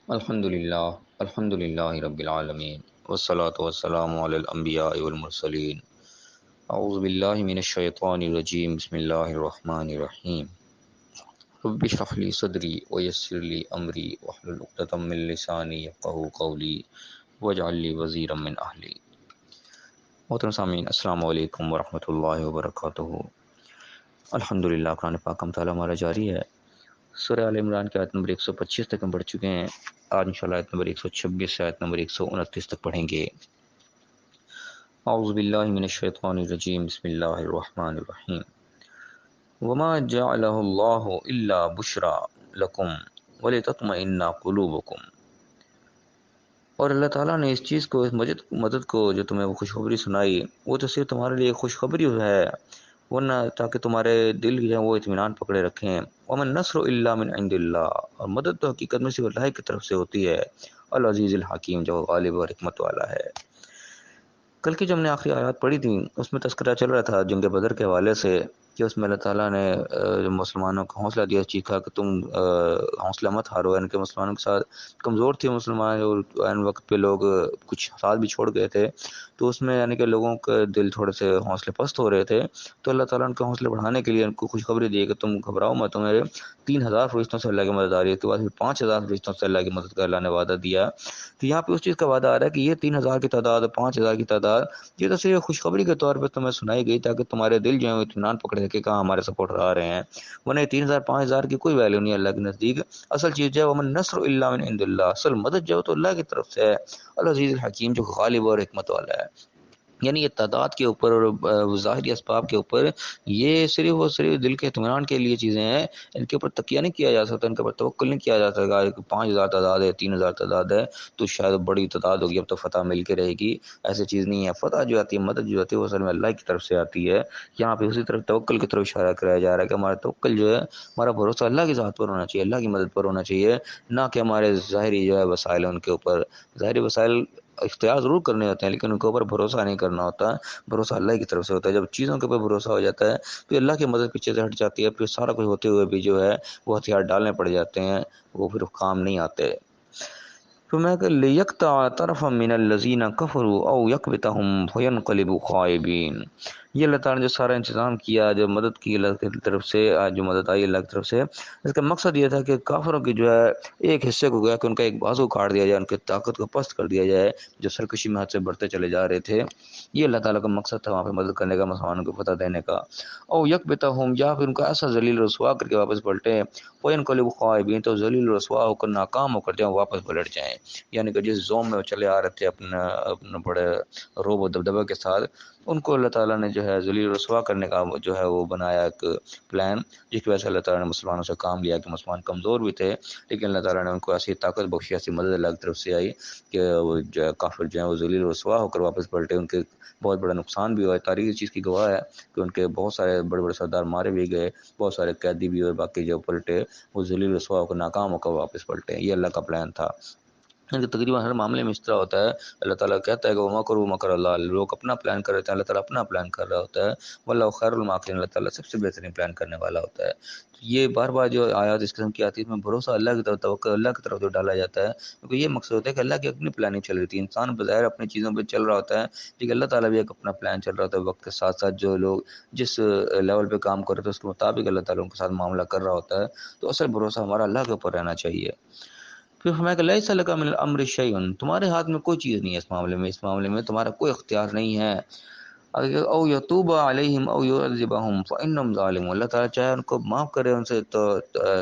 الحمد للہ رب العالمین والصلاة والسلام علی الانبیاء والمرسلین اعوذ باللہ من الشیطان الرجیم بسم اللہ الرحمن الرحیم رب اشرح لی صدری ویسر لی امری واحلل عقدۃ من لسانی یفقہوا قولی واجعل لی وزیرا من اہلی۔ محترم سامعین، السلام علیکم ورحمۃ اللہ وبرکاتہ۔ الحمدللہ، قرآن پاک کا مطالعہ ہمارا جاری ہے۔ سورہ آل عمران کی آیت نمبر 125 تک ہم پڑھ چکے ہیں۔ آج انشاءاللہ آیت نمبر 126 سے آیت نمبر 129 تک پڑھیں گے۔ اعوذ باللہ من الشیطان الرجیم، بسم اللہ الرحمن الرحیم۔ وما جعلہ اللہ الا بشرا لکم ولتطمئن قلوبکم۔ اور اللہ تعالیٰ نے اس چیز کو، اس مدد کو جو تمہیں وہ خوشخبری سنائی، وہ تو صرف تمہارے لیے خوشخبری ہے، ورنہ تاکہ تمہارے دل جو ہے وہ اطمینان پکڑے رکھیں۔ ومن نصر الا من عند اللہ، اور مدد تو حقیقت میں صرف اللہ کی طرف سے ہوتی ہے، العزیز الحکیم، جو غالب اور حکمت والا ہے۔ کل کی جو ہم نے آخری آیات پڑھی تھی، اس میں تذکرہ چل رہا تھا جنگ بدر کے حوالے سے، کہ اس میں اللہ تعالیٰ نے مسلمانوں کو حوصلہ دیا، چیخا کہ تم حوصلہ مت ہارو، یعنی کہ مسلمانوں کے ساتھ کمزور تھے مسلمان، اور ان وقت پہ لوگ کچھ ساتھ بھی چھوڑ گئے تھے، تو اس میں یعنی کہ لوگوں کے دل تھوڑے سے حوصلے پست ہو رہے تھے، تو اللہ تعالیٰ نے ان کے حوصلے بڑھانے کے لیے ان کو خوشخبری دی کہ تم گھبراؤ مت، تمہارے 3,000 فرشتوں سے اللہ کی مدد آ رہی ہے، اس کے بعد پھر 5,000 فرشتوں سے اللہ کی مدد کا اللہ نے وعدہ دیا۔ تو یہاں پہ اس چیز کا وعدہ آ رہا ہے کہ یہ 3,000 کی تعداد اور 5,000 کی تعداد، یہ تو صرف خوشخبری کے طور پہ تمہیں سنائی گئی تاکہ تمہارے دل جو ہے وہ اطمینان پکڑے سکے، کہاں ہمارے سپورٹر آ رہے ہیں، ورنہ 3,000 5,000 کی کوئی ویلیو نہیں ہے اللہ کے نزدیک۔ اصل چیز جو ہے ومن نصر الا من عند اللہ، اصل مدد جو ہے تو اللہ کی طرف سے ہے، العزیز الحکیم، جو غالب اور حکمت والا ہے۔ یعنی یہ تعداد کے اوپر اور ظاہری اسباب کے اوپر، یہ صرف اور صرف دل کے اطمینان کے لیے چیزیں ہیں، ان کے اوپر تکیہ نہیں کیا جا سکتا، ان کے اوپر توکل نہیں کیا جا سکتا کہ 5,000 تعداد ہے، 3,000 تعداد ہے تو شاید بڑی تعداد ہوگی، اب تو فتح مل کے رہے گی، ایسی چیز نہیں ہے۔ فتح جو آتی ہے، مدد جو آتی ہے، وہ اصل میں اللہ کی طرف سے آتی ہے۔ یہاں پہ اسی طرف توکل کی طرف اشارہ کرایا جا رہا ہے کہ ہمارا توکل جو ہے، ہمارا بھروسہ اللہ کی ذات پر ہونا چاہیے، اللہ کی مدد پر ہونا چاہیے، نہ کہ ہمارے ظاہری جو ہے وسائل ان کے اوپر۔ ظاہری وسائل اختیار ضرور کرنے ہوتے ہیں، لیکن ان کے اوپر بھروسہ نہیں کرنا ہوتا، بھروسہ اللہ کی طرف سے ہوتا ہے۔ جب چیزوں کے اوپر بھروسہ ہو جاتا ہے تو اللہ کی مدد پیچھے سے ہٹ جاتی ہے، پھر سارا کچھ ہوتے ہوئے بھی جو ہے وہ ہتھیار ڈالنے پڑ جاتے ہیں، وہ پھر کام نہیں آتے۔ تو میں کہ لیقطع طرفا من الذین کفروا او یکبتهم فینقلبوا خائبین، یہ اللہ تعالیٰ نے جو سارا انتظام کیا، جو مدد کی اللہ کی طرف سے، جو مدد آئی اللہ کی طرف سے، اس کا مقصد یہ تھا کہ کافروں کی جو ہے ایک حصے کو گویا کہ ان کا ایک بازو کاٹ دیا جائے، ان کی طاقت کو پست کر دیا جائے، جو سرکشی میں ہاتھ سے بڑھتے چلے جا رہے تھے۔ یہ اللہ تعالیٰ کا مقصد تھا وہاں پہ مدد کرنے کا، مسلمانوں کو فتح دینے کا۔ او یکبتهم، یا پھر ان کو ایسا ذلیل رسوا کر کے واپس پلٹے، فینقلبوا خائبین، تو ذلیل رسوا ہو کر، ناکام ہو کر جائیں، واپس پلٹ جائیں۔ یعنی کہ جس زوم میں وہ چلے آ رہے تھے اپنا بڑے روب و دبدبہ کے ساتھ، ان کو اللہ تعالیٰ نے جو ہے ذلیل رسوا کرنے کا جو ہے وہ بنایا ایک پلان، جس کی وجہ سے اللہ تعالیٰ نے مسلمانوں سے کام لیا کہ مسلمان کمزور بھی تھے، لیکن اللہ تعالیٰ نے ان کو ایسی طاقت بخشی، ایسی مدد اللہ کی طرف سے آئی کہ وہ جو ہے کافر جو ہیں وہ ذلیل رسوا ہو کر واپس پلٹے۔ ان کے بہت بڑا نقصان بھی ہوا ہے، تاریخ اس چیز کی گواہ ہے کہ ان کے بہت سارے بڑے بڑے سردار مارے بھی گئے، بہت سارے قیدی بھی، اور باقی جو پلٹے وہ ذلیل رسوا ہو کر، ناکام ہو کر واپس پلٹے۔ یہ اللہ کا پلان تھا۔ تقریباً ہر معاملے میں اس طرح ہوتا ہے، اللہ تعالیٰ کہتا ہے کہ وَمَكَرُوا مَكْرَ اللَّهِ، لوگ اپنا پلان کر رہے ہیں، اللہ تعالیٰ اپنا پلان کر رہا ہوتا ہے، وَاللَّهُ خَيْرُ الْمَاكِرِينَ، اللہ تعالیٰ سب سے بہترین پلان کرنے والا ہوتا ہے۔ تو یہ بار بار جو آیات اس قسم کی آتی ہے، اس میں بھروسہ اللہ کی طرف، توقع اللہ کی طرف جو ڈالا جاتا ہے، کیونکہ یہ مقصد ہوتا ہے کہ اللہ کی اپنی پلاننگ چل رہی تھی، انسان بظاہر اپنی چیزوں پہ چل رہا ہوتا ہے، لیکن اللہ تعالیٰ بھی ایک اپنا پلان چل رہا ہوتا ہے، وقت کے ساتھ ساتھ جو لوگ جس لیول پہ کام کر رہے تھے اس کے مطابق اللہ تعالیٰ ان کے ساتھ معاملہ کر رہا ہوتا ہے۔ تو اصل بھروسہ ہمارا اللہ کے اوپر رہنا چاہیے۔ پھر فرمایا کہ لیس لک من الامر شیء، تمہارے ہاتھ میں کوئی چیز نہیں ہے اس معاملے میں، اس معاملے میں تمہارا کوئی اختیار نہیں ہے۔ او یتوب علیہم او یعذبہم فانہم ظالمون، اللہ تعالیٰ چاہے ان کو معاف کرے، ان سے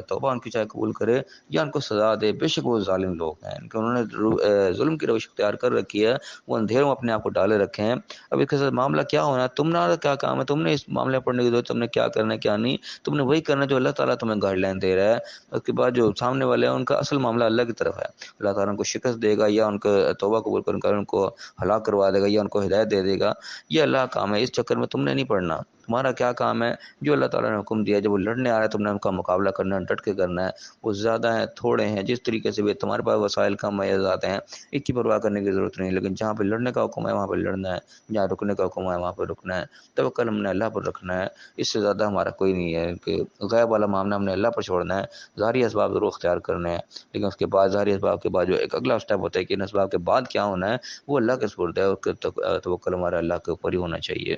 توبہ ان کی چاہے قبول کرے، یا ان کو سزا دے، بے شک وہ ظالم لوگ ہیں، کہ انہوں نے ظلم کی روش اختیار کر رکھی ہے، وہ اندھیروں میں اپنے آپ کو ڈالے رکھے ہیں۔ اب اس کے ساتھ معاملہ کیا ہونا ہے، تمہارا کیا کام ہے، تم نے اس معاملے پڑھنے کی ضرورت، تم نے کیا کرنا ہے کیا نہیں، تم نے وہی کرنا جو اللہ تعالیٰ تمہیں گائیڈ لائن دے رہا ہے۔ اس کے بعد جو سامنے والے ہیں ان کا اصل معاملہ اللہ کی طرف ہے، اللہ تعالیٰ ان کو شکست دے گا، یا ان کو توبہ قبول کر ان کو ہلاک کروا دے گا، یا ان کو ہدایت دے دے گا، یہ اللہ کا کام ہے، اس چکر میں تم نے نہیں پڑھنا۔ تمہارا کیا کام ہے؟ جو اللہ تعالیٰ نے حکم دیا، جب وہ لڑنے آ رہا ہے تم نے ان کا مقابلہ کرنا ہے، ڈٹ کے کرنا ہے۔ وہ زیادہ ہیں تھوڑے ہیں، جس طریقے سے بھی تمہارے پاس وسائل کم ہے یا زیادہ ہیں، اس کی پرواہ کرنے کی ضرورت نہیں، لیکن جہاں پہ لڑنے کا حکم ہے وہاں پہ لڑنا ہے، جہاں رکنے کا حکم ہے وہاں پہ رکنا ہے۔ توکل ہم نے اللہ پر رکھنا ہے، اس سے زیادہ ہمارا کوئی نہیں ہے کہ غیب والا معاملہ ہم نے اللہ پر چھوڑنا ہے۔ ظاہری اسباب ضرور اختیار کرنے ہیں، لیکن اس کے بعد ظاہری اسباب کے بعد جو ایک اگلا اسٹیپ ہوتا ہے کہ ان اسباب کے بعد کیا ہونا ہے وہ اللہ کے سپرد ہے، توکل ہمارا اللہ کے اوپر ہی ہونا چاہیے۔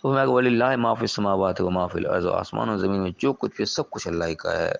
وَلِلَّهِ مَا فِي السَّمَاوَاتِ وَمَا فِي الْأَرْضِ، آسمان و زمین میں جو کچھ ہے سب کچھ اللہ ہی کا ہے۔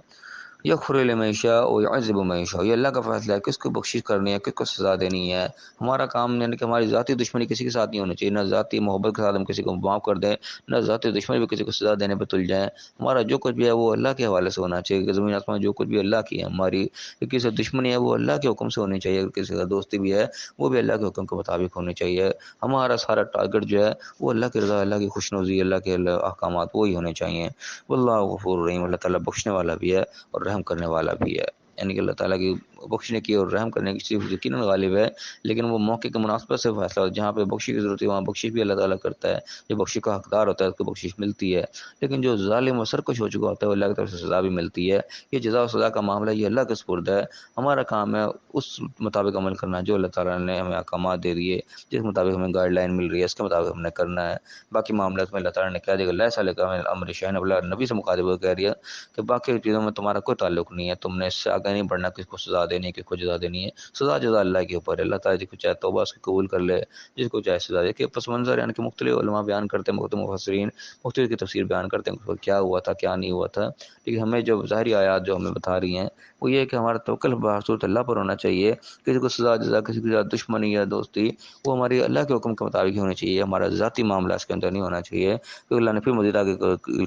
یغفر لمن یشاء ویعذب من یشاء، یہ اللہ کا فیصلہ ہے کس کو بخشش کرنی ہے، کس کو سزا دینی ہے۔ ہمارا کام نہیں کہ ہماری ذاتی دشمنی کسی کے ساتھ نہیں ہونی چاہیے، نہ ذاتی محبت کے ساتھ ہم کسی کو معاف کر دیں، نہ ذاتی دشمنی بھی کسی کو سزا دینے پہ تل جائیں۔ ہمارا جو کچھ بھی ہے وہ اللہ کے حوالے سے ہونا چاہیے کہ زمین آسمان جو کچھ بھی اللہ کی ہے، ہماری کسی سے دشمنی ہے وہ اللہ کے حکم سے ہونی چاہیے، اگر کسی کا دوستی بھی ہے وہ بھی اللہ کے حکم کے مطابق ہونی چاہیے۔ ہمارا سارا ٹارگٹ جو ہے وہ اللہ کی رضا، اللہ کی خوشنودی، اللہ کے احکامات وہی ہونے چاہیے۔ واللہ غفور رحیم، اللہ تعالیٰ بخشنے والا بھی ہے اور رحم کرنے والا بھی ہے۔ یعنی کہ اللہ تعالیٰ کی بخشنے کی اور رحم کرنے کی صرف یقیناً غالب ہے، لیکن وہ موقع کے مناسبت سے فیصلہ ہوتا ہے۔ جہاں پہ بخشش کی ضرورت ہے وہاں بخشش بھی اللہ تعالیٰ کرتا ہے، جو بخشش کا حقدار ہوتا ہے اس کو بخشش ملتی ہے، لیکن جو ظالم و سرکش ہو چکا ہوتا ہے وہ اللہ کی طرف سے سزا بھی ملتی ہے۔ یہ جزا و سزا کا معاملہ یہ اللہ کے سپرد ہے، ہمارا کام ہے اس مطابق عمل کرنا جو اللہ تعالیٰ نے ہمیں احکامات دے دیے، جس مطابق ہمیں گائیڈ لائن مل رہی ہے اس کے مطابق ہم نے کرنا ہے۔ باقی معاملات میں اللہ تعالیٰ نے کہہ دیا کہ لیس علیک من الامر شیء، اللہ نبی سے مخاطب ہو کے کہہ رہا کہ باقی چیزوں میں تمہارا کوئی تعلق نہیں ہے، تم نے اس سے آگے نہیں بڑھنا کس کو سزا دینی ہے کس کو جزا دینی ہے۔ سزا جزا اللہ کے اوپر ہے، اللہ تعالیٰ جس کو چاہے توبہ اس کی قبول کر لے، جس کو چاہے سزا دے۔ کہ پس منظر یعنی کہ مختلف علماء بیان کرتے ہیں، مختلف مفسرین مختلف کی تفسیر بیان کرتے ہیں کہ کیا ہوا تھا کیا نہیں ہوا تھا، لیکن ہمیں جو ظاہری آیات جو ہمیں بتا رہی ہیں وہ یہ ہے کہ ہمارا توکل بصورت اللہ پر ہونا چاہیے۔ کسی کو سزا جزا، کسی کے ساتھ دشمنی یا دوستی وہ ہماری اللہ کے حکم کے مطابق ہونی چاہیے، ہمارا ذاتی معاملہ اس کے اندر نہیں ہونا چاہیے۔ کہ اللہ نے پھر مزید آگے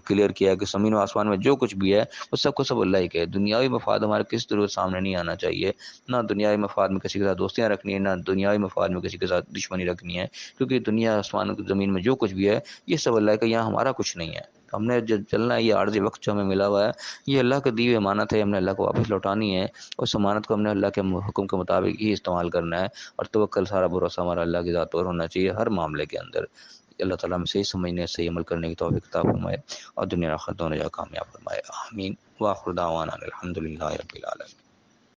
کلیئر کیا کہ زمین و آسمان میں جو کچھ بھی ہے وہ سب کو سب اللہ ہی کے ہے۔ دنیاوی مفاد ہمارے کس ضرورت سامنے نہیں آنا چاہیے، نہ دنیاوی مفاد میں کسی کے ساتھ دوستیاں رکھنی ہے، نہ دنیاوی مفاد میں کسی کے ساتھ دشمنی رکھنی ہے، کیونکہ دنیا آسمان زمین میں جو کچھ بھی ہے یہ سب اللہ کا، یہاں ہمارا کچھ نہیں ہے۔ ہم نے جو چلنا ہے یہ عارضی وقت جو ہمیں ملا ہوا ہے یہ اللہ کے دی ہوئی امانت ہے، ہم نے اللہ کو واپس لوٹانی ہے، اس امانت کو ہم نے اللہ کے حکم کے مطابق ہی استعمال کرنا ہے، اور توکل سارا بھروسہ ہمارا اللہ کی ذات پر ہونا چاہیے ہر معاملے کے اندر۔ اللہ تعالیٰ ہمیں صحیح سمجھنے صحیح عمل کرنے کی توفیق عطا فرمائے اور دنیا آخرت دونوں جگہ کامیاب فرمائے، آمین۔ وآخر دعوانا الحمد للہ رب العالمین۔